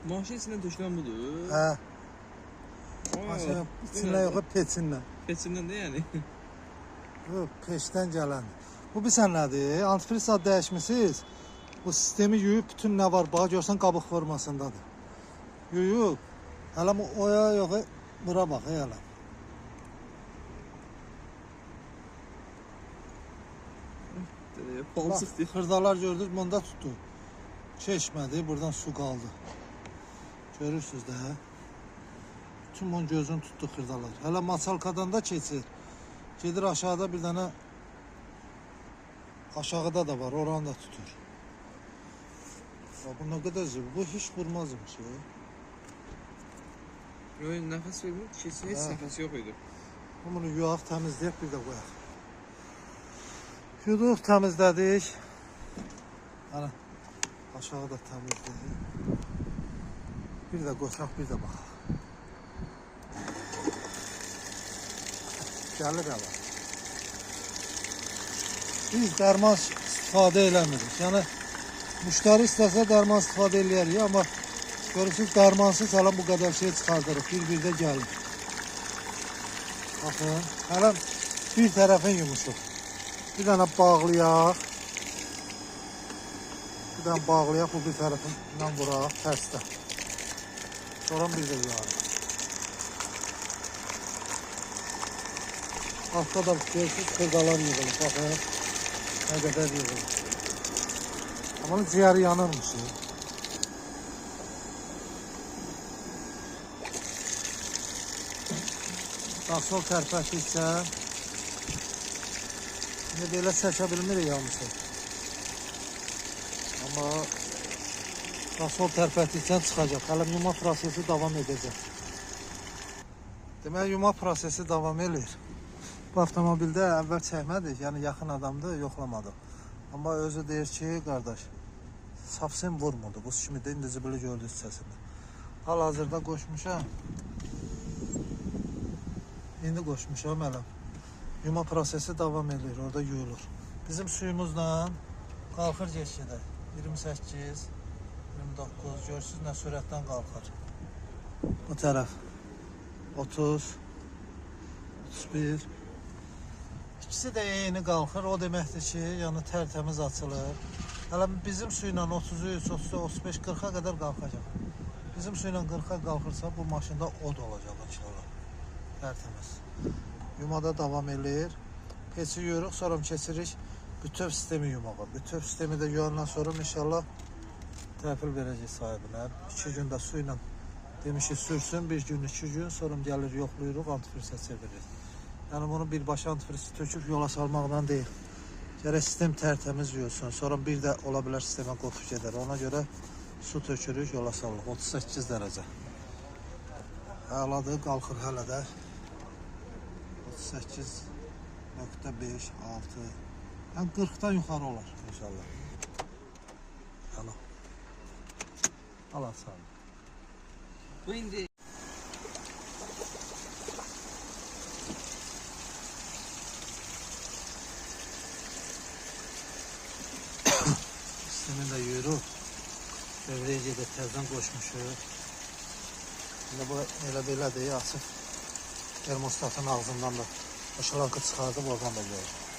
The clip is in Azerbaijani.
Maşın içindən tökülən budur. Hə. Aa, Maşın içindən yox, peçindən. Peçindən də yəni. Yox, peşdən gələn. Bu bilsən nədir? Antifriz zad dəyişmisiniz. Bu sistemi yuyub bütün nə var bax görsən qabıq formasındadır. Yuyub. Hələ bu oya yox, bura bax hələ. Palçıq deyil. Xırdalar gördünüz, bunda tutdu. Çeşmədi, buradan su qaldı. Görürsünüz də. Bütün bunun gözünü tutdu xırdalar. Hələ maçalkadan da keçir. Gedir aşağıda bir dənə aşağıda da var, oranı da tutur. Bu nə qədər zil, bu hiç vurmazmış ya. Yox, nəfəs vermir, keçin heç nəfəs yox idi. Bunu yuyaq, təmizləyək, bir də qoyaq. Yuduq, təmizlədik. Hələ aşağıda təmizlədik. Bir də qoysaq, bir də baxaq. Gəlir hələ. Biz dərman istifadə eləmirik. Yəni, müştəri istəsə dərman istifadə eləyərik, amma görürsünüz, dərmansız hələ bu qədər şey çıxardırıq. Bir-bir də gəlir. Baxın, hələ bir tərəfin yumuşuq. Bir dənə bağlayaq. Bir dənə bağlayaq, bu bir tərəfindən vuraq, tərsdə. Sonra bir də yuyarıq. Altta da görürsünüz, xırdalar yığılır, baxın. Nə qədər yığılır. Amma ciyəri yanırmış. Asfalt tərpətdikcə indi belə çəkə bilmirik yanmışı. Amma asfalt tərpətdikcə çıxacaq. Hələ yuma prosesi davam edəcək. Demək, yuma prosesi davam edir. Bu avtomobildə əvvəl çəkmədik, yəni yaxın adamdır, yoxlamadıq. Amma özü deyir ki, qardaş, safsen vurmurdu. Bu kimi də indi zibili gördünüz səsində. Hal-hazırda qoşmuşam. İndi qoşmuşam ələm. Yuma prosesi davam edir, orada yuyulur. Bizim suyumuzla qalxır geçkidə. 28, 29, görürsünüz nə sürətdən qalxır. Bu tərəf 30, 31. İkisi də eyni qalxır. O deməkdir ki, yəni tərtəmiz açılır. Hələ bizim suyla 33, 34, 35, 40-a qədər qalxacaq. Bizim suyla 40-a qalxırsa bu maşında od olacaq inşallah. Tərtəmiz. Yumada davam edir. Peçi yuyuruq, sonra keçirik bütöv sistemi yumağa. Bütöv sistemi də yuyandan sonra inşallah təhvil verəcək sahibinə. 2 gündə su ilə demişik sürsün, 1 gün, 2 gün, sonra gəlir yoxlayırıq, antifrizə çeviririk. Yəni bunu birbaşa antifrizi töküb yola salmaqdan deyil. Gərək sistem tərtəmiz yuyulsun. Sonra bir də ola bilər sistemə qopub gedər. Ona görə su tökürük, yola salırıq. 38 dərəcə. Əladır, qalxır hələ də. 38.5, 6. Yəni 40-dan yuxarı olar inşallah. Yəni. Allah sağ olun. Bu indi sistemi də yuyuruq. Devreci də təzdən qoşmuşuq. Şimdi bu elə belədir, açıq termostatın ağzından da aşılankı çıxardıb oradan da görürük.